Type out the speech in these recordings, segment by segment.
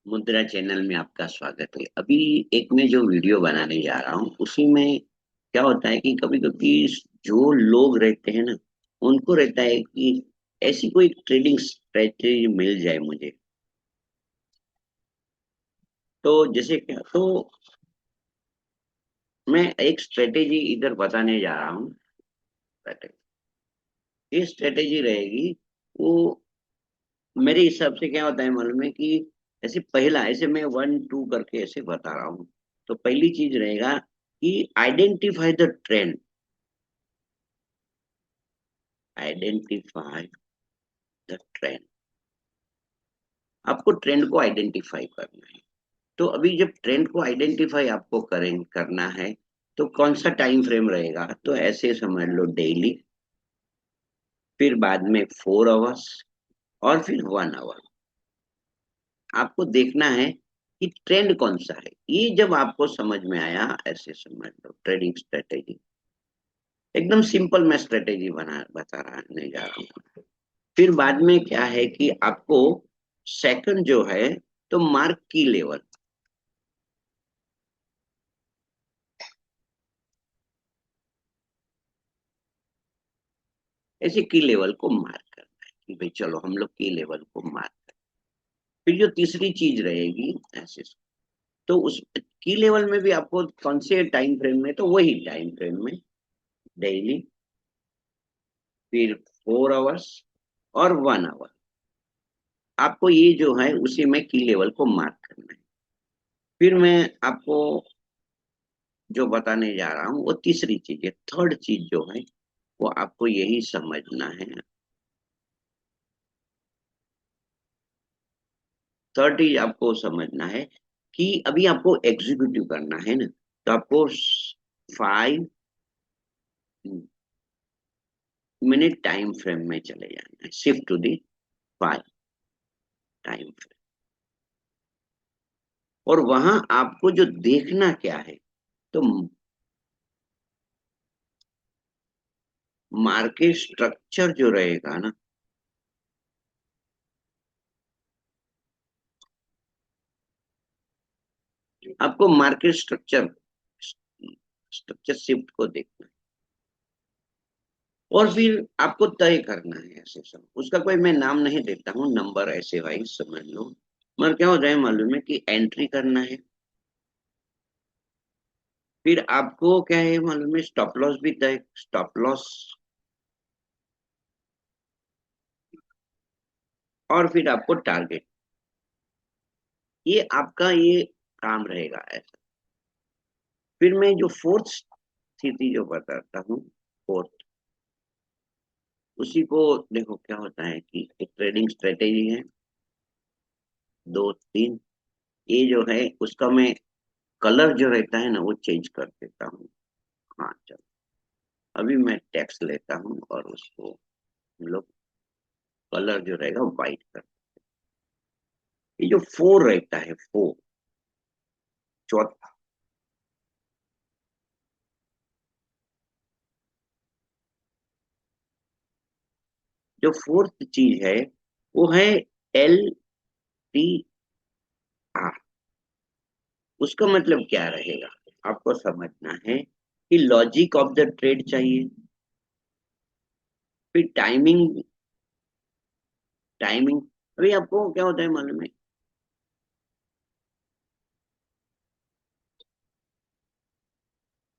मुद्रा चैनल में आपका स्वागत है। अभी एक मैं जो वीडियो बनाने जा रहा हूँ उसी में क्या होता है कि कभी कभी जो लोग रहते हैं ना, उनको रहता है कि ऐसी कोई ट्रेडिंग स्ट्रेटेजी मिल जाए मुझे। तो जैसे क्या, तो मैं एक स्ट्रेटेजी इधर बताने जा रहा हूँ। ये स्ट्रेटेजी रहेगी वो, मेरे हिसाब से क्या होता है मालूम है कि ऐसे पहला, ऐसे मैं वन टू करके ऐसे बता रहा हूँ। तो पहली चीज रहेगा कि identify the trend. Identify the trend, आपको ट्रेंड को आइडेंटिफाई करना है। तो अभी जब ट्रेंड को आइडेंटिफाई आपको करना है, तो कौन सा टाइम फ्रेम रहेगा, तो ऐसे समझ लो डेली, फिर बाद में 4 आवर्स और फिर 1 आवर। आपको देखना है कि ट्रेंड कौन सा है। ये जब आपको समझ में आया, ऐसे समझ लो ट्रेडिंग स्ट्रेटेजी एकदम सिंपल मैं स्ट्रेटेजी बता रहा नहीं जा रहा हूँ। फिर बाद में क्या है कि आपको सेकंड जो है, तो मार्क की लेवल, ऐसे की लेवल को मार्क करना है कि भाई चलो हम लोग की लेवल को मार्क करें। फिर जो तीसरी चीज रहेगी ऐसे, तो उस की लेवल में भी आपको कौन से टाइम फ्रेम में, तो वही टाइम फ्रेम में डेली, फिर 4 आवर्स और 1 आवर, आपको ये जो है उसी में की लेवल को मार्क करना है। फिर मैं आपको जो बताने जा रहा हूँ वो तीसरी चीज है। थर्ड चीज जो है वो आपको यही समझना है। थर्ड चीज आपको समझना है कि अभी आपको एग्जीक्यूटिव करना है ना, तो आपको 5 मिनट टाइम फ्रेम में चले जाना है। Shift to the 5 time frame. और वहां आपको जो देखना क्या है, तो मार्केट स्ट्रक्चर जो रहेगा ना, आपको मार्केट स्ट्रक्चर स्ट्रक्चर शिफ्ट को देखना है। और फिर आपको तय करना है ऐसे सब, उसका कोई मैं नाम नहीं देता हूँ, नंबर ऐसे वाइज समझ लो। मगर क्या हो जाए मालूम है कि एंट्री करना है। फिर आपको क्या है मालूम है, स्टॉप लॉस भी तय, स्टॉप लॉस। और फिर आपको टारगेट, ये आपका ये काम रहेगा ऐसा। फिर मैं जो फोर्थ स्थिति जो बताता हूँ, फोर्थ, उसी को देखो क्या होता है कि एक ट्रेडिंग स्ट्रेटेजी है, 2 3। ये जो है उसका मैं कलर जो रहता है ना वो चेंज कर देता हूँ। हाँ चलो, अभी मैं टेक्स्ट लेता हूँ और उसको हम लोग कलर जो रहेगा व्हाइट कर। ये जो फोर रहता है, फोर, चौथा, जो फोर्थ चीज है वो है LTR। उसका मतलब क्या रहेगा, आपको समझना है कि लॉजिक ऑफ द ट्रेड चाहिए। फिर टाइमिंग, टाइमिंग अभी आपको क्या होता है मालूम है,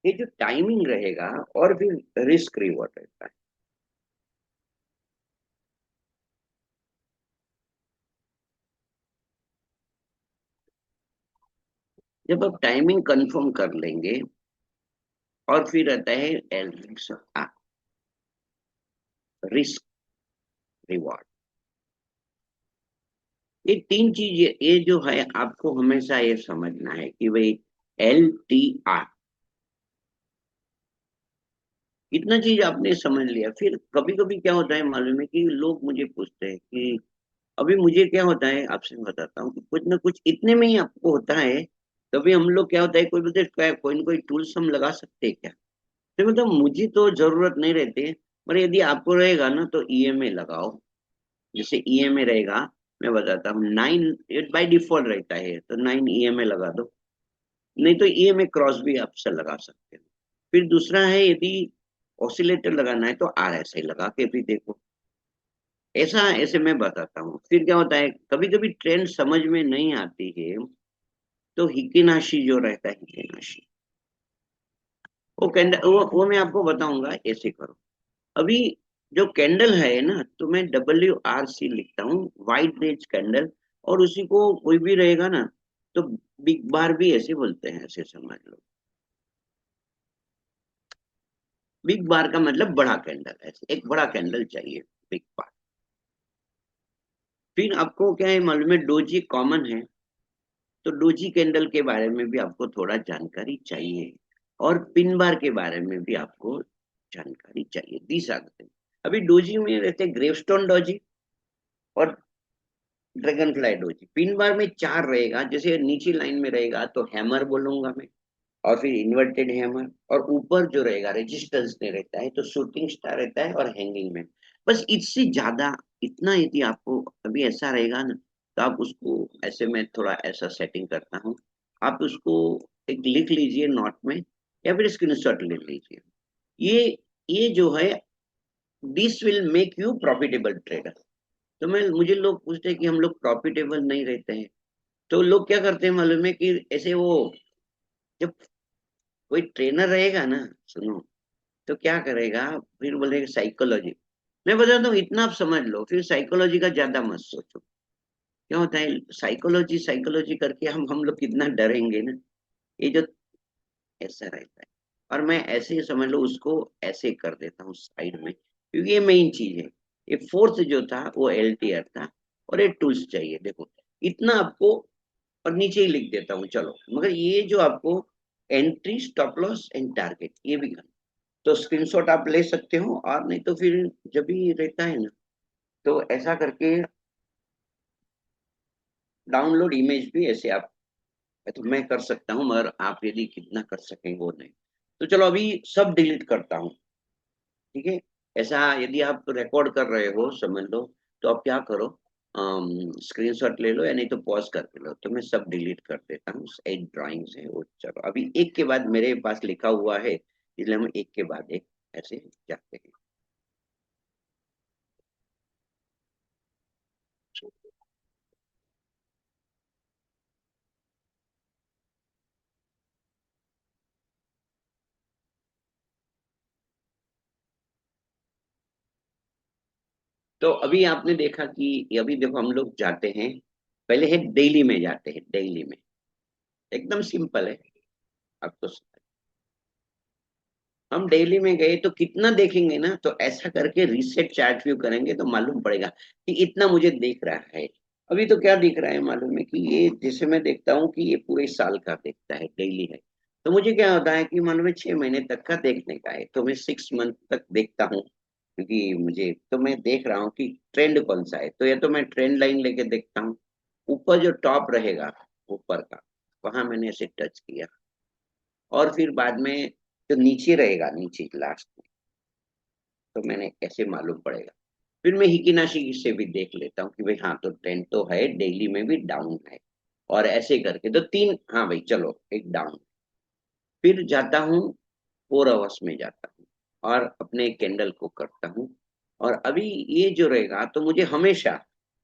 ये जो टाइमिंग रहेगा और फिर रिस्क रिवॉर्ड रहता है। जब आप टाइमिंग कंफर्म कर लेंगे, और फिर रहता है एल, रिस्क रिवॉर्ड। ये तीन चीज, ये जो है आपको हमेशा ये समझना है कि भाई LTR, इतना चीज आपने समझ लिया। फिर कभी कभी क्या होता है मालूम है कि लोग मुझे पूछते हैं कि अभी मुझे क्या होता है, आपसे बताता हूँ कि कुछ ना कुछ इतने में ही आपको होता है। कभी हम लोग क्या होता है, कोई बोलते हैं, कोई ना कोई टूल्स हम लगा सकते हैं क्या, तो मतलब मुझे तो जरूरत नहीं रहती है। पर यदि आपको रहेगा ना तो EMA लगाओ। जैसे EMA रहेगा, मैं बताता हूँ, 9 बाय डिफॉल्ट रहता है, तो 9 ईएमए लगा दो, नहीं तो ईएमए क्रॉस भी आप से लगा सकते हो। फिर दूसरा है, यदि ऑसिलेटर लगाना है तो आरएसआई लगा के भी देखो। ऐसा ऐसे मैं बताता हूँ। फिर क्या होता है, कभी कभी ट्रेंड समझ में नहीं आती है, तो हिकिनाशी जो रहता है, हिकिनाशी, वो कैंडल, वो मैं आपको बताऊंगा, ऐसे करो। अभी जो कैंडल है ना, तो मैं WRC लिखता हूँ, वाइट रेज कैंडल, और उसी को कोई भी रहेगा ना, तो बिग बार भी ऐसे बोलते हैं, ऐसे समझ लो। बिग बार का मतलब बड़ा कैंडल, ऐसे एक बड़ा कैंडल चाहिए, बिग बार। फिर आपको क्या है मालूम है, डोजी कॉमन है, तो डोजी कैंडल के बारे में भी आपको थोड़ा जानकारी चाहिए, और पिन बार के बारे में भी आपको जानकारी चाहिए, 20 आते। अभी डोजी में रहते ग्रेवस्टोन डोजी और dragon fly doji. Pin bar में 4 रहेगा, जैसे नीचे लाइन में रहेगा तो हैमर बोलूंगा मैं, और फिर इन्वर्टेड हैमर, और ऊपर जो रहेगा रेजिस्टेंस में रहता है तो शूटिंग स्टार रहता है, और हैंगिंग में। बस इससे ज्यादा, इतना यदि आपको अभी ऐसा रहेगा ना, तो आप उसको ऐसे, में थोड़ा ऐसा सेटिंग करता हूँ, आप उसको एक लिख लीजिए नोट में, या फिर स्क्रीनशॉट ले लीजिए। ये ये जो है, this will make you profitable trader. तो मैं, मुझे लोग पूछते हैं कि हम लोग प्रॉफिटेबल नहीं रहते हैं, तो लोग क्या करते हैं मालूम है, कि ऐसे वो, जब कोई ट्रेनर रहेगा ना, सुनो, तो क्या करेगा, फिर बोलेगा साइकोलॉजी। मैं बताता हूँ, इतना आप समझ लो, फिर साइकोलॉजी का ज्यादा मत सोचो। क्या होता है, साइकोलॉजी साइकोलॉजी करके हम लोग कितना डरेंगे ना, ये जो ऐसा रहता है। और मैं ऐसे ही समझ लो, उसको ऐसे कर देता हूँ साइड में, क्योंकि ये मेन चीज है। ये फोर्थ जो था वो LTR था, और ये टूल्स चाहिए, देखो इतना आपको, और नीचे ही लिख देता हूँ चलो। मगर ये जो आपको entry, stop loss and target, ये भी करना, तो स्क्रीनशॉट आप ले सकते हो, और नहीं तो फिर जब भी रहता है ना, तो ऐसा करके डाउनलोड इमेज भी ऐसे आप, तो मैं कर सकता हूँ, मगर आप यदि कितना कर सकें वो नहीं। तो चलो अभी सब डिलीट करता हूँ, ठीक है। ऐसा यदि आप रिकॉर्ड कर रहे हो समझ लो, तो आप क्या करो, स्क्रीनशॉट ले लो, या नहीं तो पॉज करके लो, तो मैं सब डिलीट कर देता हूँ। 8 ड्राइंग्स है वो, चलो अभी एक के बाद मेरे पास लिखा हुआ है, इसलिए हम एक के बाद एक ऐसे जाते हैं। तो अभी आपने देखा कि अभी देखो, हम लोग जाते हैं, पहले है डेली में, जाते हैं डेली में, एकदम सिंपल है। अब तो हम डेली में गए तो कितना देखेंगे ना, तो ऐसा करके रीसेट चार्ट व्यू करेंगे तो मालूम पड़ेगा कि इतना मुझे दिख रहा है। अभी तो क्या दिख रहा है मालूम है, कि ये जैसे मैं देखता हूँ कि ये पूरे साल का देखता है, डेली है, तो मुझे क्या होता है कि मालूम है 6 महीने तक का देखने का है, तो मैं 6 मंथ तक देखता हूँ, क्योंकि मुझे, तो मैं देख रहा हूँ कि ट्रेंड कौन सा है, तो या तो मैं ट्रेंड लाइन लेके देखता हूँ, ऊपर जो टॉप रहेगा ऊपर का, वहां मैंने ऐसे टच किया, और फिर बाद में जो नीचे रहेगा, नीचे लास्ट में, तो मैंने कैसे मालूम पड़ेगा। फिर मैं हिकिनाशी से भी देख लेता हूँ कि भाई हाँ, तो ट्रेंड तो है, डेली में भी डाउन है, और ऐसे करके तो 3, हाँ भाई चलो एक डाउन। फिर जाता हूँ 4 आवर्स में जाता हूँ, और अपने कैंडल को करता हूँ। और अभी ये जो रहेगा, तो मुझे हमेशा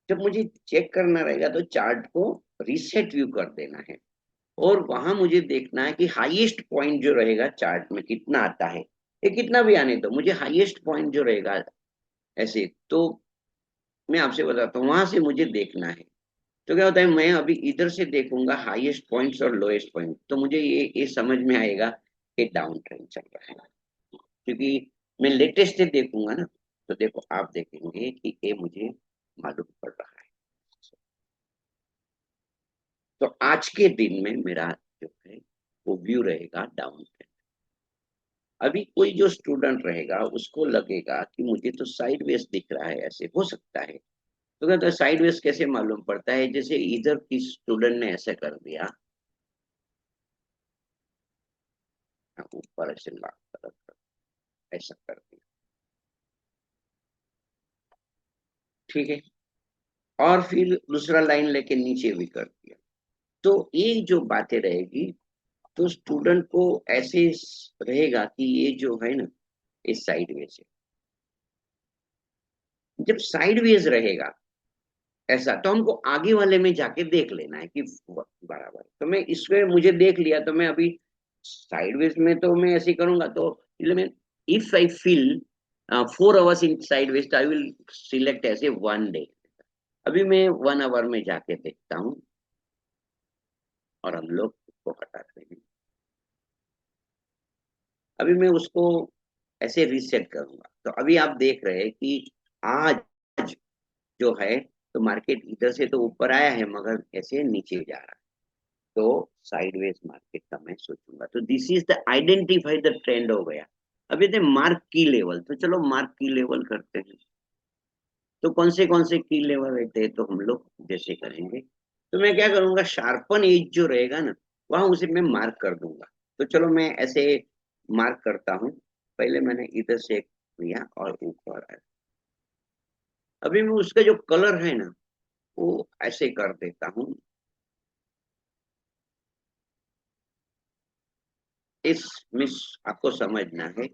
जब मुझे चेक करना रहेगा, तो चार्ट को रीसेट व्यू कर देना है, और वहां मुझे देखना है कि हाईएस्ट पॉइंट जो रहेगा चार्ट में कितना आता है, ये कितना भी आने दो, मुझे हाईएस्ट पॉइंट जो रहेगा ऐसे, तो मैं आपसे बताता हूँ, वहां से मुझे देखना है। तो क्या होता है, मैं अभी इधर से देखूंगा हाईएस्ट पॉइंट्स और लोएस्ट पॉइंट, तो मुझे ये समझ में आएगा कि डाउन ट्रेंड चल रहा है, क्योंकि मैं लेटेस्ट से देखूंगा ना, तो देखो आप देखेंगे कि ये मुझे मालूम पड़ रहा है। तो आज के दिन में मेरा जो है वो व्यू रहेगा डाउन। अभी कोई जो स्टूडेंट रहेगा, उसको लगेगा कि मुझे तो साइडवेज दिख रहा है, ऐसे हो सकता है, तो कहता है साइडवेज कैसे मालूम पड़ता है, जैसे इधर की स्टूडेंट ने ऐसा कर दिया, ऊपर ऐसे ऐसा कर दिया, ठीक है। और फिर दूसरा लाइन लेके नीचे भी कर दिया। तो ये जो बातें रहेगी, तो स्टूडेंट को ऐसे रहेगा कि ये जो है ना, इस साइडवेज है। जब साइडवेज रहेगा ऐसा, तो हमको आगे वाले में जाके देख लेना है कि बराबर। तो मैं इसमें मुझे देख लिया, तो मैं अभी साइडवेज में तो मैं ऐसे ही करूंगा। तो मैं, if I feel 4 hours in sideways, I will select ऐसे 1 डे। अभी मैं 1 आवर में जाके देखता हूँ, और हम लोग उसको हटाते हैं। अभी मैं उसको ऐसे रीसेट करूंगा। तो अभी आप देख रहे हैं कि आज जो है, तो मार्केट इधर से तो ऊपर आया है, मगर ऐसे नीचे जा रहा है। तो साइडवेज मार्केट का मैं सोचूंगा। तो this is the identify the trend हो गया। अब ये मार्क की लेवल, तो चलो मार्क की लेवल करते हैं। तो कौन से की लेवल रहते हैं, तो हम लोग जैसे करेंगे। तो मैं क्या करूंगा, शार्पन एज जो रहेगा ना, वहां उसे मैं मार्क कर दूंगा। तो चलो मैं ऐसे मार्क करता हूँ। पहले मैंने इधर से लिया और ऊपर आया। अभी मैं उसका जो कलर है ना, वो ऐसे कर देता हूँ। इस मिस आपको समझना है,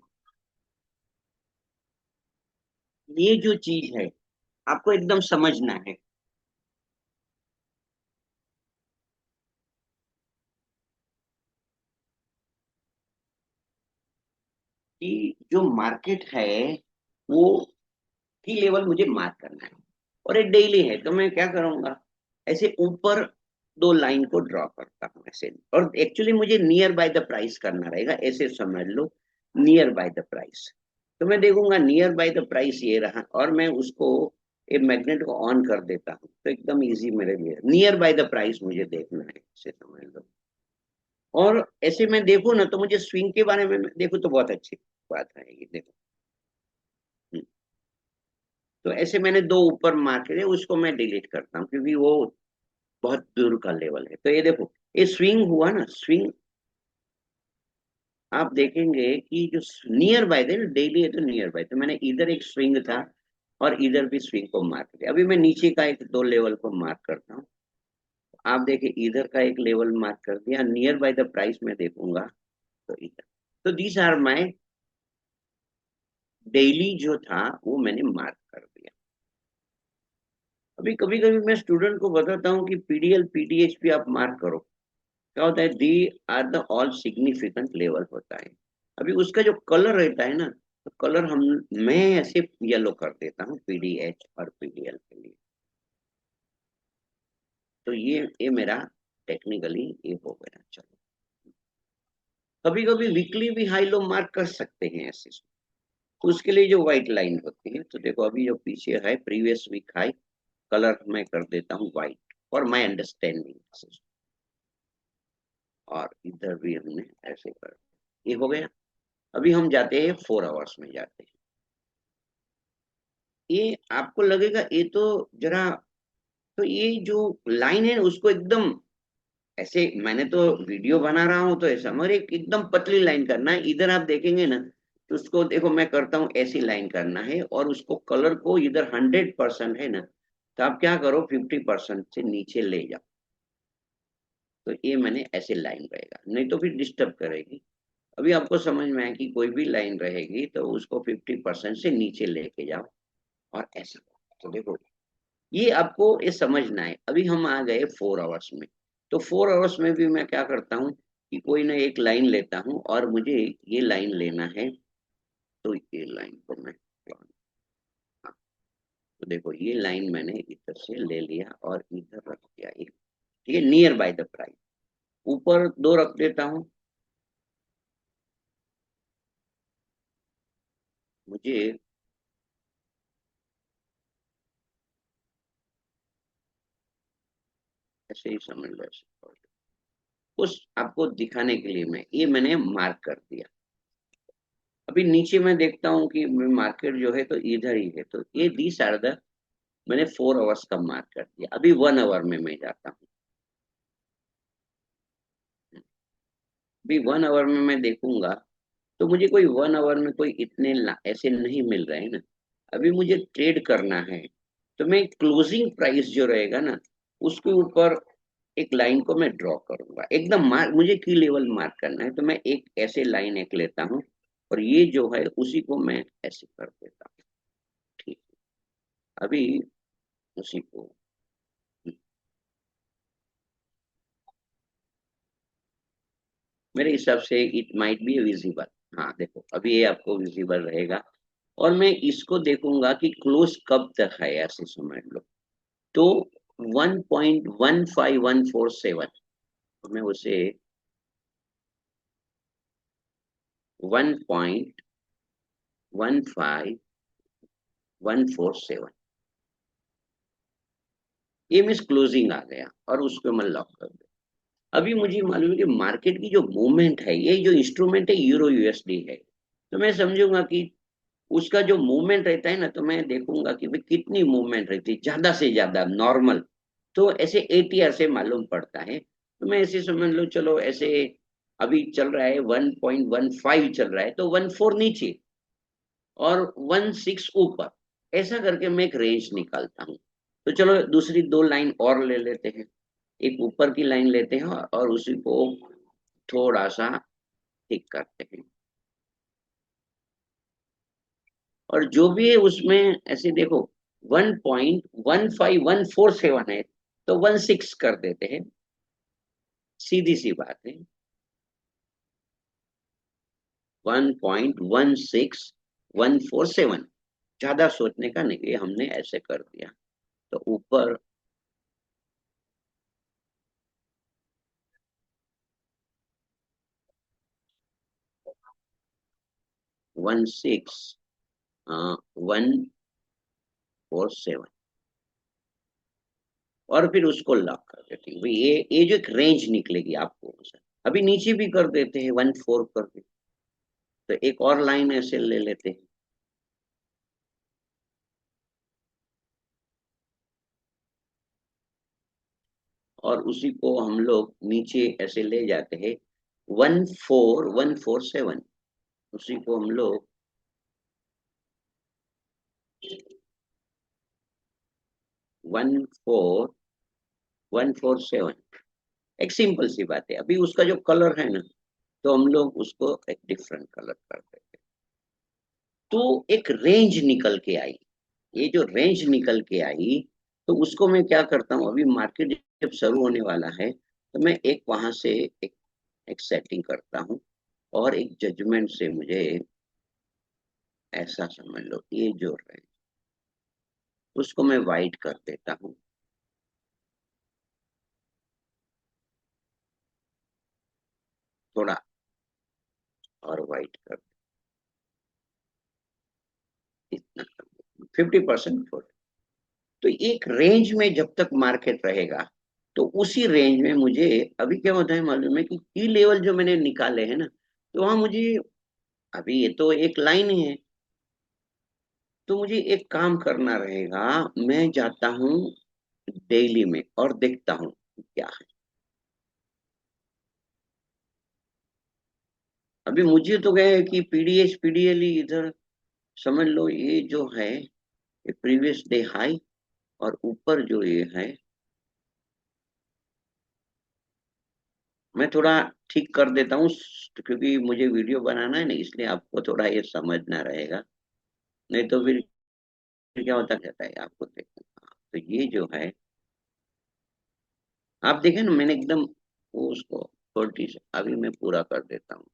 ये जो चीज है आपको एकदम समझना है कि जो मार्केट है, वो की लेवल मुझे मार्क करना है। और ये डेली है, तो मैं क्या करूंगा, ऐसे ऊपर 2 लाइन को ड्रॉ करता हूँ ऐसे। और एक्चुअली मुझे नियर बाय द प्राइस करना रहेगा, ऐसे समझ लो, नियर बाय द प्राइस। तो मैं देखूंगा नियर बाय द प्राइस ये रहा, और मैं उसको, ये मैग्नेट को ऑन कर देता हूँ। तो एकदम इजी मेरे लिए, नियर बाय द प्राइस मुझे देखना है, ऐसे समझ लो। और ऐसे मैं देखूँ ना, तो मुझे स्विंग के बारे में देखूँ तो बहुत अच्छी बात है ये, देखो। हम्म, तो ऐसे मैंने 2 ऊपर मार्क किए, उसको मैं डिलीट करता हूँ, क्योंकि वो बहुत दूर का लेवल है। तो ये देखो, ये स्विंग हुआ ना, स्विंग आप देखेंगे कि जो नियर बाय थे, डेली है तो नियर बाय, तो मैंने इधर एक स्विंग था, और इधर भी स्विंग को मार्क किया। अभी मैं नीचे का एक 2 लेवल को मार्क करता हूँ। आप देखिए, इधर का एक लेवल मार्क कर दिया, नियर बाय द प्राइस में देखूंगा, तो इधर। तो दीज आर माय डेली जो था, वो मैंने मार्क कर दिया। अभी कभी कभी मैं स्टूडेंट को बताता हूँ कि पीडीएल पीडीएच भी आप मार्क करो। क्या होता है, there are the all significant level होता है। अभी उसका जो कलर रहता है ना, तो कलर हम, मैं ऐसे येलो कर देता हूँ पीडीएच और पीडीएल के लिए। तो ये मेरा टेक्निकली ये हो गया। चलो, कभी कभी वीकली भी हाई लो मार्क कर सकते हैं ऐसे। तो उसके लिए जो व्हाइट लाइन होती है, तो देखो अभी जो पीछे है प्रीवियस वीक हाई, कलर मैं कर देता हूँ व्हाइट फॉर माई अंडरस्टैंडिंग। और इधर भी हमने ऐसे कर, ये हो गया। अभी हम जाते हैं 4 आवर्स में जाते हैं। ये आपको लगेगा ये तो जरा, तो ये जो लाइन है उसको एकदम ऐसे, मैंने तो वीडियो बना रहा हूं तो ऐसा, मगर एक एकदम पतली लाइन करना है। इधर आप देखेंगे ना, तो उसको देखो मैं करता हूँ, ऐसी लाइन करना है, और उसको कलर को इधर 100% है ना, तो आप क्या करो, 50% से नीचे ले जाओ। तो ये मैंने ऐसे लाइन रहेगा, नहीं तो फिर डिस्टर्ब करेगी। अभी आपको समझ में आया कि कोई भी लाइन रहेगी तो उसको 50% से नीचे लेके जाओ, और ऐसा। तो देखो, ये आपको ये समझना है। अभी हम आ गए 4 आवर्स में। तो 4 आवर्स में भी मैं क्या करता हूँ कि कोई ना एक लाइन लेता हूँ, और मुझे ये लाइन लेना है। तो ये लाइन को मैं, हाँ, तो देखो ये लाइन मैंने इधर से ले लिया और इधर रख दिया, ये ठीक है, नियर बाय द प्राइस। ऊपर 2 रख देता हूँ। मुझे ऐसे ही समझ लो, ऐसे उस आपको दिखाने के लिए मैं ये मैंने मार्क कर दिया। अभी नीचे मैं देखता हूँ कि मार्केट जो है तो इधर ही है, तो ये दिस आर द, मैंने 4 आवर्स का मार्क कर दिया। अभी 1 आवर में मैं जाता हूँ। अभी 1 आवर में मैं देखूंगा, तो मुझे कोई 1 आवर में कोई इतने ऐसे नहीं मिल रहे हैं ना। अभी मुझे ट्रेड करना है, तो मैं क्लोजिंग प्राइस जो रहेगा ना, उसके ऊपर एक लाइन को मैं ड्रॉ करूंगा, एकदम मार्क, मुझे की लेवल मार्क करना है, तो मैं एक ऐसे लाइन एक लेता हूँ, और ये जो है उसी को मैं ऐसे कर देता हूँ। ठीक, अभी उसी को, मेरे हिसाब से इट माइट बी विजिबल। हाँ देखो, अभी ये आपको विजिबल रहेगा, और मैं इसको देखूंगा कि क्लोज कब तक है, ऐसे समझ लो। तो 1.15147, तो मैं उसे 1.15147, ये मीन्स क्लोजिंग आ गया, और उसको मैं लॉक कर दूं। अभी मुझे मालूम है कि मार्केट की जो मूवमेंट है, ये जो इंस्ट्रूमेंट है यूरो यूएसडी है, तो मैं समझूंगा कि उसका जो मूवमेंट रहता है ना, तो मैं देखूंगा कि भाई कितनी मूवमेंट रहती है, ज्यादा से ज्यादा नॉर्मल, तो ऐसे एटीआर से मालूम पड़ता है। तो मैं ऐसे समझ लो, चलो ऐसे अभी चल रहा है 1.15 चल रहा है, तो 14 नीचे और 16 ऊपर, ऐसा करके मैं एक रेंज निकालता हूँ। तो चलो दूसरी दो लाइन और ले लेते हैं, एक ऊपर की लाइन लेते हैं और उसी को थोड़ा सा ठीक करते हैं, और जो भी है उसमें ऐसे देखो 1.15147 है, तो 16 कर देते हैं, सीधी सी बात है। 1.16147, ज्यादा सोचने का नहीं, ये हमने ऐसे कर दिया, तो ऊपर 16147, और फिर उसको लॉक कर देते हैं। भाई ये जो एक रेंज निकलेगी आपको, अभी नीचे भी कर देते हैं, 14 कर देते, तो एक और लाइन ऐसे ले लेते हैं, और उसी को हम लोग नीचे ऐसे ले जाते हैं, 14147, उसी को हम लोग 14147, एक सिंपल सी बात है। अभी उसका जो कलर है ना, तो हम लोग उसको एक डिफरेंट कलर कर देते हैं, तो एक रेंज निकल के आई। ये जो रेंज निकल के आई, तो उसको मैं क्या करता हूँ, अभी मार्केट जब शुरू होने वाला है, तो मैं एक वहां से एक, एक सेटिंग करता हूँ, और एक जजमेंट से मुझे ऐसा समझ लो, ये जो है उसको मैं वाइट कर देता हूँ, थोड़ा और वाइट कर, इतना 50% छोड़। तो एक रेंज में जब तक मार्केट रहेगा, तो उसी रेंज में मुझे, अभी क्या होता है मालूम है कि की लेवल जो मैंने निकाले हैं ना, तो वहां मुझे, अभी ये तो एक लाइन ही है, तो मुझे एक काम करना रहेगा, मैं जाता हूँ डेली में और देखता हूँ क्या है। अभी मुझे तो गए कि पीडीएस पीडीएल ही इधर, समझ लो ये जो है, ये प्रीवियस डे हाई, और ऊपर जो ये है, मैं थोड़ा ठीक कर देता हूँ, क्योंकि मुझे वीडियो बनाना है ना, इसलिए आपको थोड़ा ये समझना रहेगा, नहीं तो फिर क्या होता रहता है आपको देखना। तो ये जो है, आप देखें ना, मैंने एकदम वो उसको 40 से अभी मैं पूरा कर देता हूँ,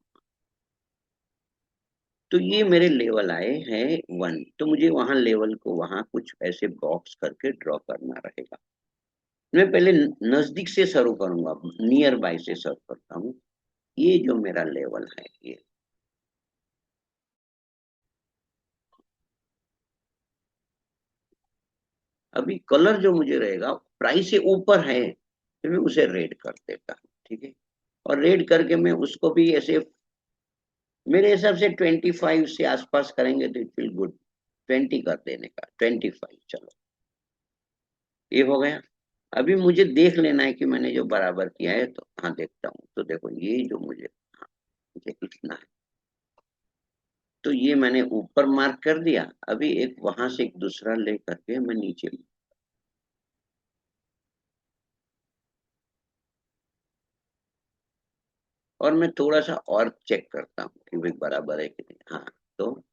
तो ये मेरे लेवल आए हैं 1, तो मुझे वहां लेवल को वहां कुछ ऐसे बॉक्स करके ड्रॉ करना रहेगा। मैं पहले नजदीक से शुरू करूंगा, नियर बाय से शुरू करता हूँ, ये जो मेरा लेवल है ये, अभी कलर जो मुझे रहेगा प्राइस से ऊपर है, तो मैं उसे रेड कर देता हूँ, ठीक है। और रेड करके मैं उसको भी ऐसे, मेरे हिसाब से 25 से आसपास करेंगे तो इट विल गुड, 20 कर देने का, 25, चलो ये हो गया। अभी मुझे देख लेना है कि मैंने जो बराबर किया है, तो हाँ देखता हूँ, तो देखो ये जो मुझे, हाँ, मुझे इतना है, तो ये मैंने ऊपर मार्क कर दिया। अभी एक वहां से एक दूसरा ले करके मैं नीचे और मैं थोड़ा सा और चेक करता हूँ कि भाई बराबर है कि नहीं। हाँ, तो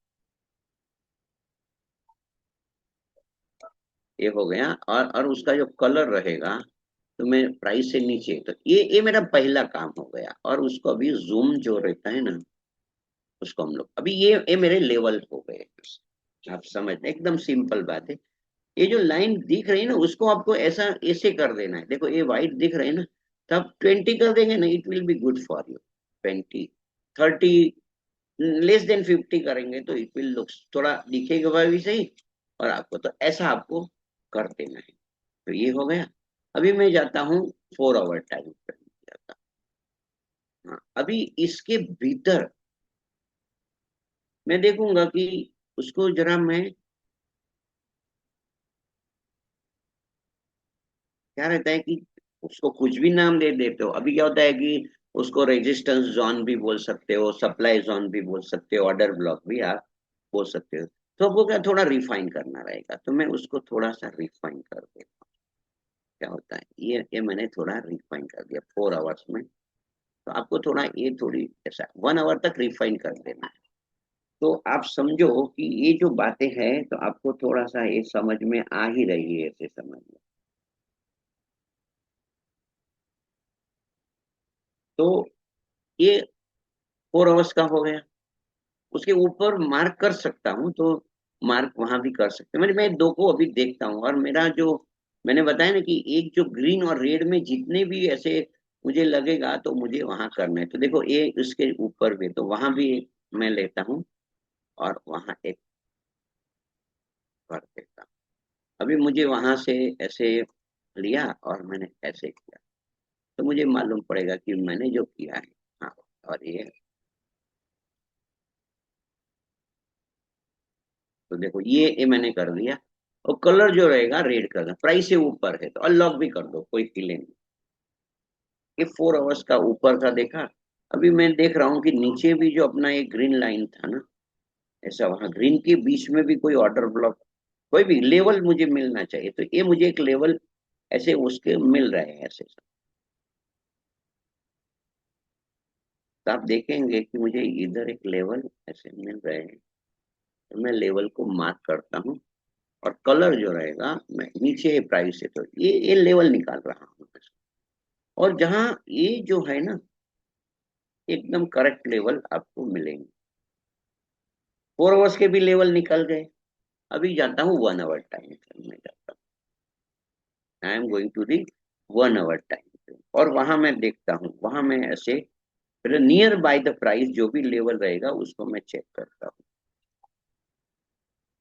ये हो गया। और उसका जो कलर रहेगा, तो मैं प्राइस से नीचे, तो ये मेरा पहला काम हो गया। और उसको अभी जूम जो रहता है ना, उसको हम लोग अभी ये मेरे लेवल हो गए। आप समझ, एकदम सिंपल बात है। ये जो लाइन दिख रही है ना, उसको आपको ऐसा ऐसे कर देना है। देखो ये वाइट दिख रही है ना, तो आप 20 कर देंगे ना, it will be good for you. 20, 30, less than 50 करेंगे तो इट विल लुक, थोड़ा दिखेगा भी सही। और आपको तो ऐसा आपको कर देना है। तो ये हो गया। अभी मैं जाता हूँ 4 आवर टाइम पे जाता हूँ। हाँ, अभी इसके भीतर मैं देखूंगा कि उसको जरा मैं, क्या रहता है कि उसको कुछ भी नाम दे देते हो। अभी क्या होता है कि उसको रेजिस्टेंस जोन भी बोल सकते हो, सप्लाई जोन भी बोल सकते हो, ऑर्डर ब्लॉक भी आप बोल सकते हो। तो वो क्या, थोड़ा रिफाइन करना रहेगा, तो मैं उसको थोड़ा सा रिफाइन कर देता हूँ। क्या होता है, ये मैंने थोड़ा रिफाइन कर दिया 4 आवर्स में। तो आपको थोड़ा ये थोड़ी ऐसा 1 आवर तक रिफाइन कर देना है। तो आप समझो कि ये जो बातें हैं, तो आपको थोड़ा सा ये समझ में आ ही रही है, ऐसे समझ में। तो ये 4 आवर्स का हो गया। उसके ऊपर मार्क कर सकता हूँ, तो मार्क वहां भी कर सकते हैं। मैं दो को अभी देखता हूँ। और मेरा जो मैंने बताया ना कि एक जो ग्रीन और रेड में जितने भी ऐसे मुझे लगेगा, तो मुझे वहां करना है। तो देखो ये उसके ऊपर भी, तो वहां भी मैं लेता हूँ और वहां एक कर देता हूँ। अभी मुझे वहां से ऐसे लिया और मैंने ऐसे किया, तो मुझे मालूम पड़ेगा कि मैंने जो किया है। हाँ, और तो देखो ये मैंने कर दिया। और कलर जो रहेगा रेड करना, प्राइस से ऊपर है तो अनलॉक भी कर दो, कोई फीलिंग नहीं। ये 4 आवर्स का ऊपर का देखा। अभी मैं देख रहा हूँ कि नीचे भी जो अपना एक ग्रीन लाइन था ना, ऐसा वहां ग्रीन के बीच में भी कोई ऑर्डर ब्लॉक, कोई भी लेवल मुझे मिलना चाहिए। तो ये मुझे एक लेवल ऐसे उसके मिल रहे हैं ऐसे। तो आप देखेंगे कि मुझे इधर एक लेवल ऐसे मिल रहे हैं। तो मैं लेवल को मार्क करता हूँ। और कलर जो रहेगा, मैं नीचे प्राइस है तो ये लेवल निकाल रहा हूँ। और जहाँ ये जो है ना, एकदम करेक्ट लेवल आपको मिलेंगे। 4 आवर्स के भी लेवल निकल गए। अभी जाता हूँ 1 आवर टाइम में जाता हूँ। I am going to the 1 hour time. और वहां मैं देखता हूँ, वहां मैं ऐसे नियर बाय द प्राइस जो भी लेवल रहेगा उसको मैं चेक करता हूँ।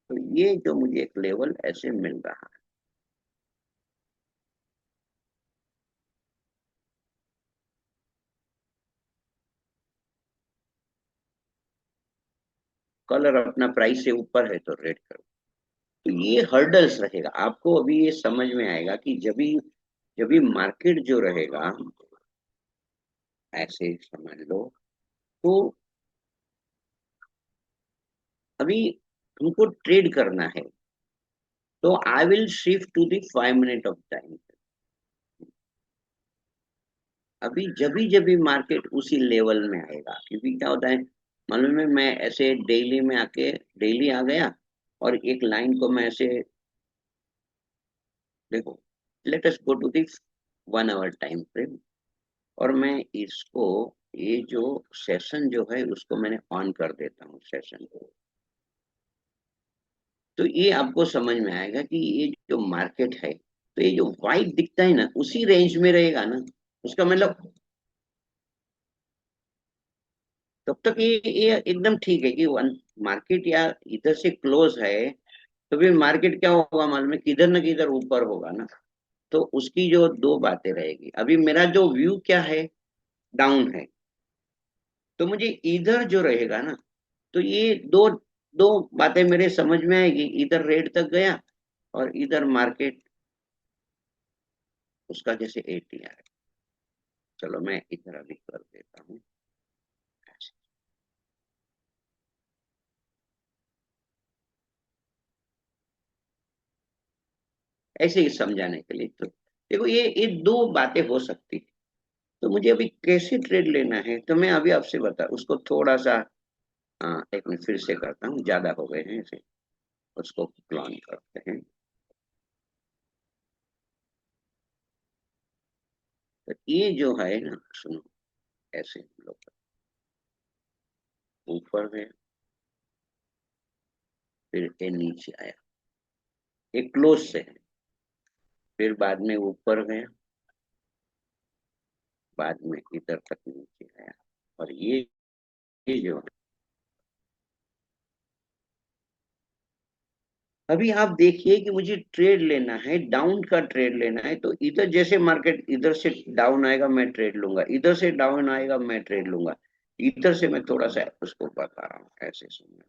तो ये जो मुझे एक लेवल ऐसे मिल रहा है। कलर अपना प्राइस से ऊपर है तो रेड करो। तो ये हर्डल्स रहेगा आपको। अभी ये समझ में आएगा कि जब भी मार्केट जो रहेगा, ऐसे समझ लो। तो अभी हमको ट्रेड करना है, तो I will shift to the 5 minute of time. अभी जब भी मार्केट उसी लेवल में आएगा, क्योंकि क्या होता है मालूम है, मैं ऐसे डेली में आके डेली आ गया और एक लाइन को मैं ऐसे, देखो, let us go to the 1 hour time frame. और मैं इसको, ये जो सेशन जो है उसको मैंने ऑन कर देता हूँ सेशन को। तो ये आपको समझ में आएगा कि ये जो मार्केट है, तो ये जो व्हाइट दिखता है ना, उसी रेंज में रहेगा ना। उसका मतलब तब तक ये एकदम ठीक है कि वन मार्केट या इधर से क्लोज है, तो फिर मार्केट क्या होगा मालूम है, किधर ना किधर ऊपर होगा ना। तो उसकी जो दो बातें रहेगी। अभी मेरा जो व्यू क्या है, डाउन है। तो मुझे इधर जो रहेगा ना, तो ये दो दो बातें मेरे समझ में आएगी। इधर रेड तक गया और इधर मार्केट उसका जैसे 80 है। चलो मैं इधर अभी कर देता हूँ। ऐसे ही समझाने के लिए। तो देखो ये दो बातें हो सकती है। तो मुझे अभी कैसे ट्रेड लेना है, तो मैं अभी आपसे बता उसको थोड़ा सा, हाँ एक मिनट फिर से करता हूँ, ज्यादा हो गए हैं इसे, उसको प्लान करते हैं। तो ये जो है ना, सुनो, ऐसे हम लोग ऊपर गए, फिर ये नीचे आया, ये क्लोज से है, फिर बाद में ऊपर गया, बाद में इधर तक नीचे आया, और ये जो है, अभी आप देखिए कि मुझे ट्रेड लेना है, डाउन का ट्रेड लेना है, तो इधर जैसे मार्केट इधर से डाउन आएगा मैं ट्रेड लूंगा, इधर से डाउन आएगा मैं ट्रेड लूंगा, इधर से मैं थोड़ा सा उसको बता रहा हूँ ऐसे सुनना।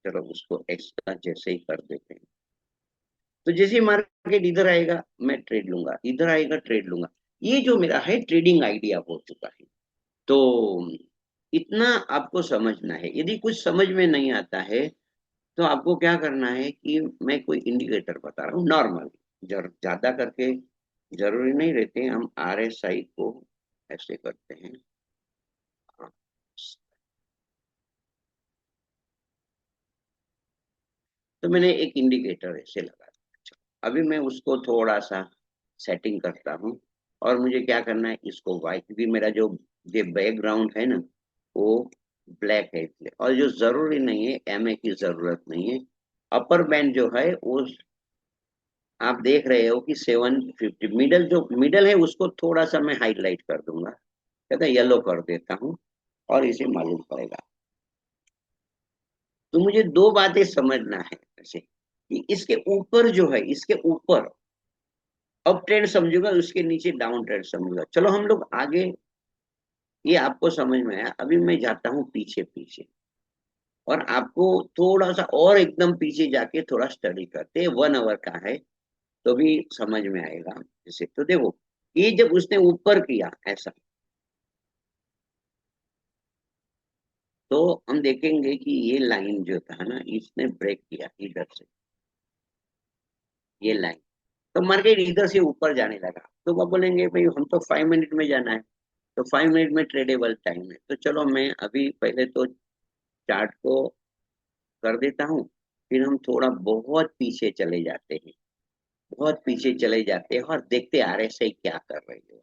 चलो उसको एक्स्ट्रा जैसे ही कर देते हैं, तो जैसे मार्केट इधर आएगा मैं ट्रेड लूंगा, इधर आएगा ट्रेड लूंगा। ये जो मेरा है ट्रेडिंग आइडिया हो चुका है। तो इतना आपको समझना है, यदि कुछ समझ में नहीं आता है तो आपको क्या करना है कि मैं कोई इंडिकेटर बता रहा हूँ नॉर्मल, ज्यादा करके जरूरी नहीं रहते, हम RSI को ऐसे करते हैं। हाँ, तो मैंने एक इंडिकेटर ऐसे लगा दिया। अच्छा, अभी मैं उसको थोड़ा सा सेटिंग करता हूँ, और मुझे क्या करना है, इसको व्हाइट भी, मेरा जो ये बैकग्राउंड है ना वो ब्लैक है इसलिए, और जो जरूरी नहीं है MA की जरूरत नहीं है, अपर बैंड जो है वो आप देख रहे हो कि 750, मिडल जो मिडल है उसको थोड़ा सा मैं हाईलाइट कर दूंगा, कहता है येलो कर देता हूँ, और इसे मालूम पड़ेगा। तो मुझे दो बातें समझना है ऐसे, कि इसके ऊपर जो है, इसके ऊपर अप ट्रेंड समझूंगा, उसके नीचे डाउन ट्रेंड समझूंगा। चलो हम लोग आगे, ये आपको समझ में आया, अभी मैं जाता हूँ पीछे पीछे, और आपको थोड़ा सा और एकदम पीछे जाके थोड़ा स्टडी करते हैं, 1 आवर का है, तो भी समझ में आएगा। जैसे तो देखो, ये जब उसने ऊपर किया ऐसा, तो हम देखेंगे कि ये लाइन जो था ना, इसने ब्रेक किया इधर से, ये लाइन, तो मार्केट इधर से ऊपर जाने लगा, तो वो बोलेंगे भाई हम तो 5 मिनट में जाना है, तो 5 मिनट में ट्रेडेबल टाइम है, तो चलो मैं अभी पहले तो चार्ट को कर देता हूँ, फिर हम थोड़ा बहुत पीछे चले जाते हैं, बहुत पीछे चले जाते हैं, और देखते आ रहे सही क्या कर रहे हो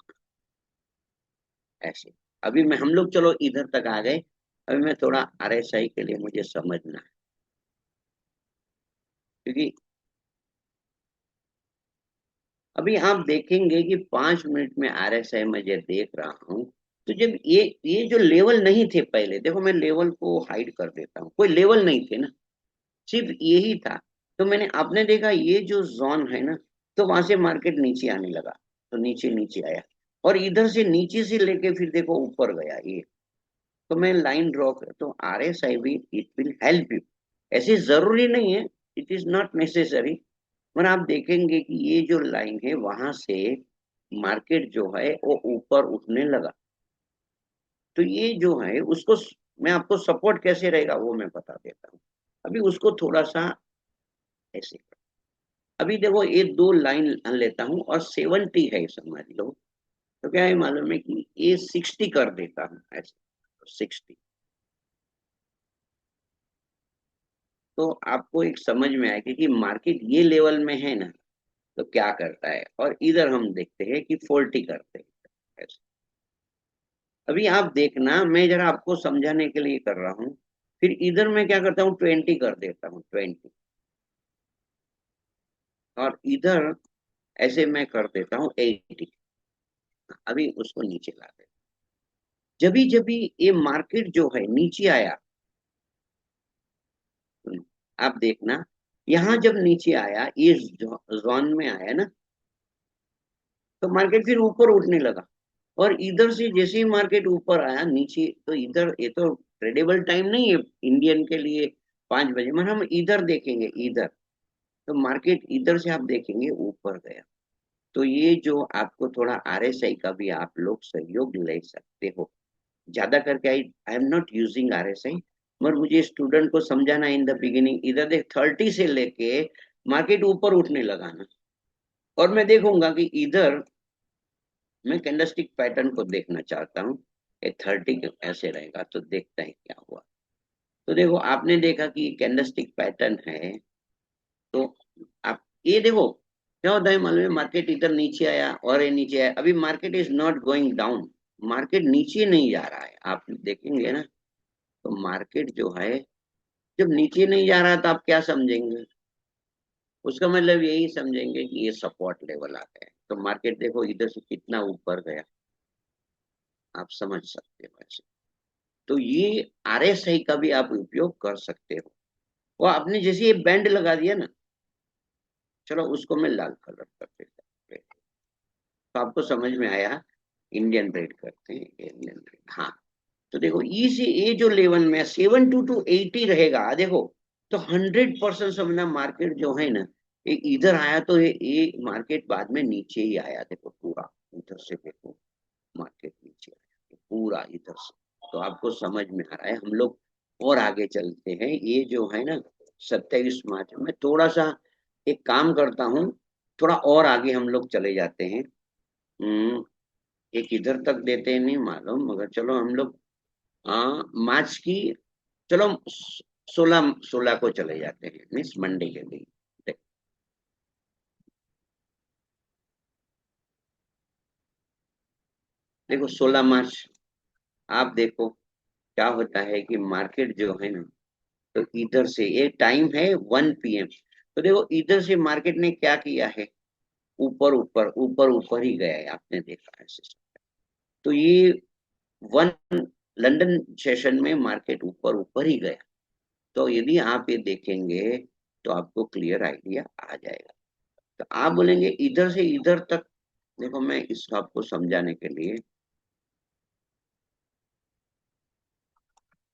ऐसे। अभी मैं हम लोग चलो इधर तक आ गए, अभी मैं थोड़ा RSI के लिए मुझे समझना है, क्योंकि अभी आप देखेंगे कि 5 मिनट में RSI मुझे देख रहा हूँ, तो जब ये जो लेवल नहीं थे पहले, देखो मैं लेवल को हाइड कर देता हूँ, कोई लेवल नहीं थे ना, सिर्फ यही था, तो मैंने आपने देखा ये जो जोन है ना, तो वहां से मार्केट नीचे आने लगा, तो नीचे नीचे आया, और इधर से नीचे से लेके फिर देखो ऊपर गया ये, तो मैं लाइन ड्रॉ कर, तो RSI भी इट विल हेल्प यू, ऐसे जरूरी नहीं है, इट इज नॉट नेसेसरी, पर आप देखेंगे कि ये जो लाइन है वहां से मार्केट जो है वो ऊपर उठने लगा, तो ये जो है उसको मैं आपको सपोर्ट कैसे रहेगा वो मैं बता देता हूँ। अभी उसको थोड़ा सा ऐसे, अभी देखो ये दो लाइन लेता हूँ, और 70 है समझ लो, तो क्या है मालूम है कि ये 60 कर देता हूँ ऐसे, 60, तो आपको एक समझ में आएगा कि मार्केट ये लेवल में है ना, तो क्या करता है, और इधर हम देखते हैं कि 40 करते हैं ऐसे। अभी आप देखना, मैं जरा आपको समझाने के लिए कर रहा हूँ, फिर इधर मैं क्या करता हूँ 20 कर देता हूँ, 20, और इधर ऐसे मैं कर देता हूँ 80, अभी उसको नीचे ला दे, जब भी ये मार्केट जो है नीचे आया, आप देखना, यहाँ जब नीचे आया ये जोन में आया ना, तो मार्केट फिर ऊपर उठने लगा, और इधर से जैसे ही मार्केट ऊपर आया नीचे, तो इधर ये तो ट्रेडेबल टाइम नहीं है इंडियन के लिए 5 बजे, मगर हम इधर देखेंगे इधर, तो मार्केट इधर से आप देखेंगे ऊपर गया, तो ये जो आपको थोड़ा RSI का भी आप लोग सहयोग ले सकते हो, ज्यादा करके I am not using RSI, मगर मुझे स्टूडेंट को समझाना इन द बिगिनिंग, इधर देख 30 से लेके मार्केट ऊपर उठने लगा ना, और मैं देखूंगा कि इधर मैं कैंडलस्टिक पैटर्न को देखना चाहता हूँ। ये 30 ऐसे रहेगा तो देखते हैं क्या हुआ। तो देखो आपने देखा कि कैंडलस्टिक पैटर्न है, तो आप ये देखो क्या होता है मालूम है, मार्केट इधर नीचे आया और ये नीचे आया, अभी market is not going down, market नीचे नहीं जा रहा है, आप देखेंगे ना। तो मार्केट जो है जब नीचे नहीं जा रहा तो आप क्या समझेंगे, उसका मतलब यही समझेंगे कि ये सपोर्ट लेवल आ गया है। तो मार्केट देखो इधर से कितना ऊपर गया, आप समझ सकते हो ऐसे। तो ये आरएसआई का भी आप उपयोग कर सकते हो। वो आपने जैसे ये बैंड लगा दिया ना, चलो उसको मैं लाल कलर कर देता हूँ। तो आपको समझ में आया, इंडियन रेट करते हैं, इंडियन रेट, हाँ। तो देखो ई से ए जो लेवल में 72 to 80 रहेगा, देखो तो 100% समझना मार्केट जो है ना, ये इधर आया तो ये मार्केट बाद में नीचे ही आया, देखो पूरा इधर से देखो मार्केट नीचे आया पूरा इधर से। तो आपको समझ में आ रहा है, हम लोग और आगे चलते हैं। ये जो है ना 27 मार्च में थोड़ा सा एक काम करता हूँ, थोड़ा और आगे हम लोग चले जाते हैं। एक इधर तक देते हैं नहीं मालूम, मगर चलो हम लोग मार्च की, चलो 16 को चले जाते हैं, मीन्स मंडे के दिन। देखो 16 मार्च, आप देखो क्या होता है कि मार्केट जो है ना, तो इधर से ये टाइम है 1 PM। तो देखो इधर से मार्केट ने क्या किया है, ऊपर ऊपर ऊपर ऊपर ही गया है, आपने देखा है सिस्टम। तो ये वन लंदन सेशन में मार्केट ऊपर ऊपर ही गया। तो यदि आप ये देखेंगे तो आपको क्लियर आइडिया आ जाएगा। तो आप बोलेंगे इधर से इधर तक, देखो मैं इसको आपको समझाने के लिए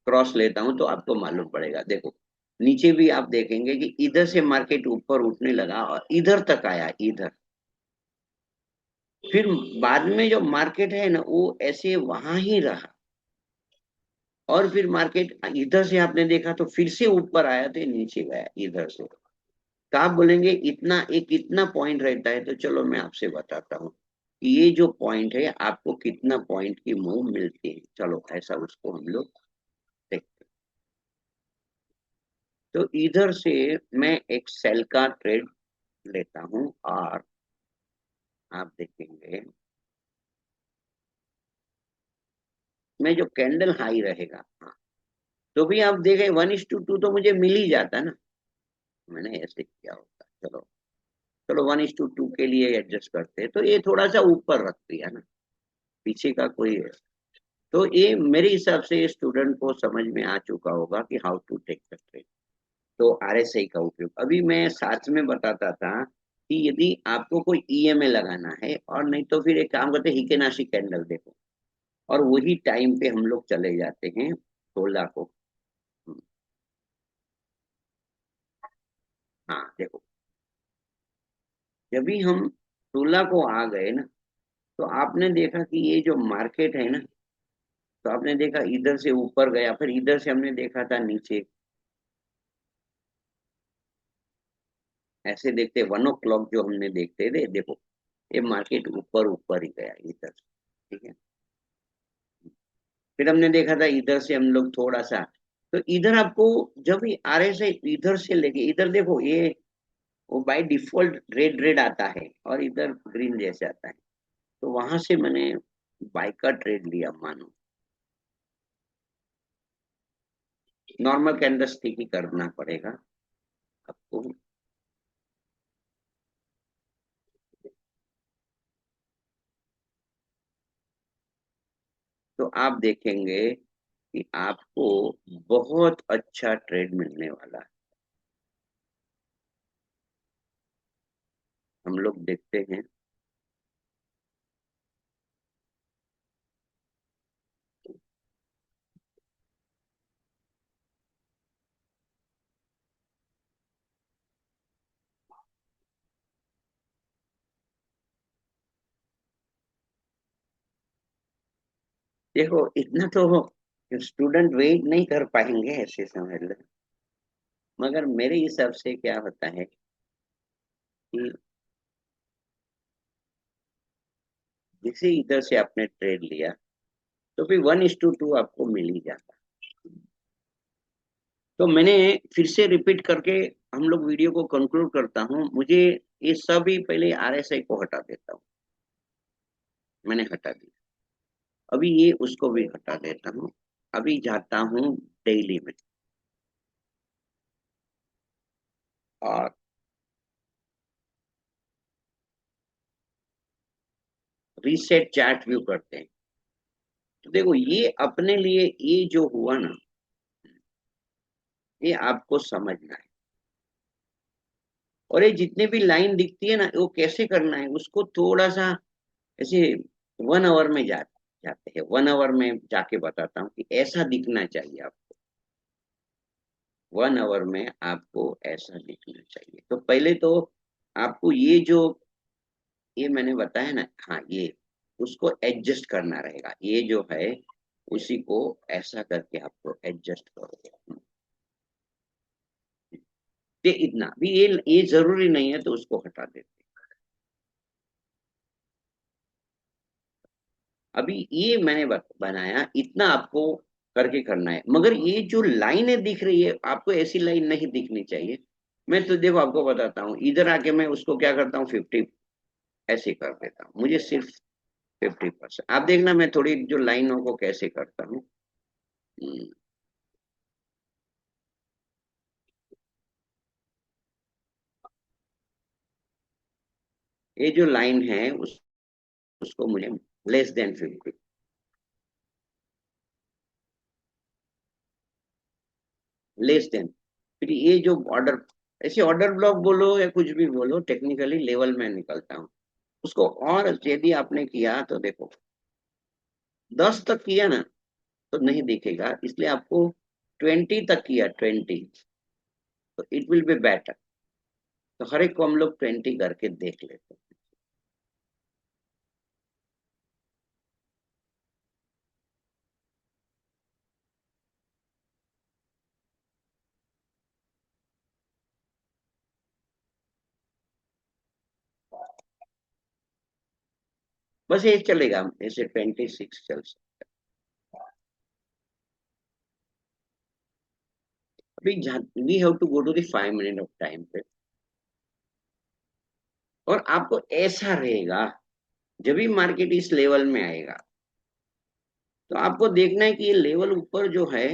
क्रॉस लेता हूं तो आपको मालूम पड़ेगा। देखो नीचे भी आप देखेंगे कि इधर से मार्केट ऊपर उठने लगा और इधर तक आया इधर, फिर बाद में जो मार्केट है ना वो ऐसे वहां ही रहा, और फिर मार्केट इधर से आपने देखा तो फिर से ऊपर आया तो ये नीचे गया इधर से। तो आप बोलेंगे इतना एक इतना पॉइंट रहता है, तो चलो मैं आपसे बताता हूँ कि ये जो पॉइंट है आपको कितना पॉइंट की मूव मिलती है, चलो ऐसा उसको हम लोग देखते हैं। तो इधर से मैं एक सेल का ट्रेड लेता हूँ, और आप देखेंगे मैं जो कैंडल हाई रहेगा, हाँ, तो भी आप देखें 1:2 तो मुझे मिल ही जाता ना, मैंने ऐसे किया होता। चलो चलो 1:2 के लिए एडजस्ट करते हैं, तो ये थोड़ा सा ऊपर रख दिया ना, पीछे का कोई है। तो ये मेरे हिसाब से स्टूडेंट को समझ में आ चुका होगा कि how to take the trade. तो आरएसआई का उपयोग अभी मैं साथ में बताता था कि यदि आपको कोई ईएमए लगाना है, और नहीं तो फिर एक काम करते हैं, हिकेनाशी कैंडल देखो, और वही टाइम पे हम लोग चले जाते हैं 16 को। हाँ देखो, जब भी हम 16 को आ गए ना, तो आपने देखा कि ये जो मार्केट है ना, तो आपने देखा इधर से ऊपर गया, फिर इधर से हमने देखा था नीचे, ऐसे देखते 1 o'clock जो हमने देखते थे, देखो ये मार्केट ऊपर ऊपर ही गया इधर से, ठीक है। फिर हमने देखा था इधर से हम लोग थोड़ा सा, तो इधर आपको जब भी आरएसआई इधर से लेके इधर देखो, ये वो बाय डिफॉल्ट रेड रेड आता है और इधर ग्रीन जैसे आता है, तो वहां से मैंने बाय का ट्रेड लिया मानो। नॉर्मल कैंडलस्टिक ही करना पड़ेगा आपको। तो आप देखेंगे कि आपको बहुत अच्छा ट्रेड मिलने वाला है। हम लोग देखते हैं। देखो इतना तो स्टूडेंट वेट नहीं कर पाएंगे, ऐसे समझ लो। मगर मेरे हिसाब से क्या होता है कि जैसे इधर से आपने ट्रेड लिया तो फिर 1:2 आपको मिल ही जाता। तो मैंने फिर से रिपीट करके हम लोग वीडियो को कंक्लूड करता हूँ। मुझे ये सभी पहले RSI को हटा देता हूँ। मैंने हटा दिया। अभी ये उसको भी हटा देता हूँ। अभी जाता हूँ डेली में और रीसेट चार्ट व्यू करते हैं। तो देखो ये अपने लिए ये जो हुआ ना, ये आपको समझना है। और ये जितने भी लाइन दिखती है ना, वो कैसे करना है उसको थोड़ा सा ऐसे 1 आवर में जाते हैं। 1 आवर में जाके बताता हूँ कि ऐसा दिखना चाहिए आपको। 1 आवर में आपको ऐसा दिखना चाहिए। तो पहले तो आपको ये जो ये मैंने बताया ना, हाँ ये उसको एडजस्ट करना रहेगा। ये जो है उसी को ऐसा करके आपको एडजस्ट करो। ये इतना भी ये जरूरी नहीं है तो उसको हटा देते। अभी ये मैंने बनाया इतना आपको करके करना है। मगर ये जो लाइनें दिख रही है आपको ऐसी लाइन नहीं दिखनी चाहिए। मैं तो देखो आपको बताता हूँ, इधर आके मैं उसको क्या करता हूँ 50 ऐसे कर देता हूँ। मुझे सिर्फ 50%। आप देखना मैं थोड़ी जो लाइनों को कैसे करता हूँ। हम्म, ये जो लाइन है उसको मुझे लेस देन 50, लेस देन। फिर ये जो ऑर्डर, ऐसे ऑर्डर ब्लॉक बोलो या कुछ भी बोलो, टेक्निकली लेवल में निकलता हूँ उसको। और यदि आपने किया तो देखो 10 तक किया ना तो नहीं दिखेगा, इसलिए आपको 20 तक किया, 20, तो इट विल बी बेटर। तो हर एक को हम लोग 20 करके देख लेते हैं। बस ये चलेगा, ऐसे 26 चल सकता है। अभी we have to go to the 5 minute of time पे। और आपको ऐसा रहेगा, जब भी मार्केट इस लेवल में आएगा तो आपको देखना है कि ये लेवल ऊपर जो है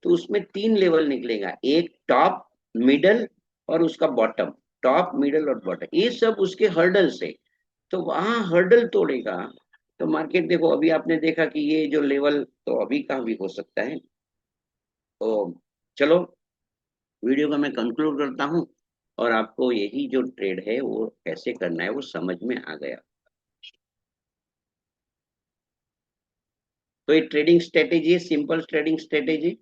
तो उसमें 3 लेवल निकलेगा, एक टॉप, मिडल और उसका बॉटम। टॉप, मिडल और बॉटम, ये सब उसके हर्डल से। तो वहां हर्डल तोड़ेगा तो मार्केट देखो, अभी आपने देखा कि ये जो लेवल तो अभी का भी हो सकता है। तो चलो वीडियो का मैं कंक्लूड करता हूँ। और आपको यही जो ट्रेड है वो कैसे करना है वो समझ में आ गया। तो ये ट्रेडिंग स्ट्रेटेजी है, सिंपल ट्रेडिंग स्ट्रेटेजी।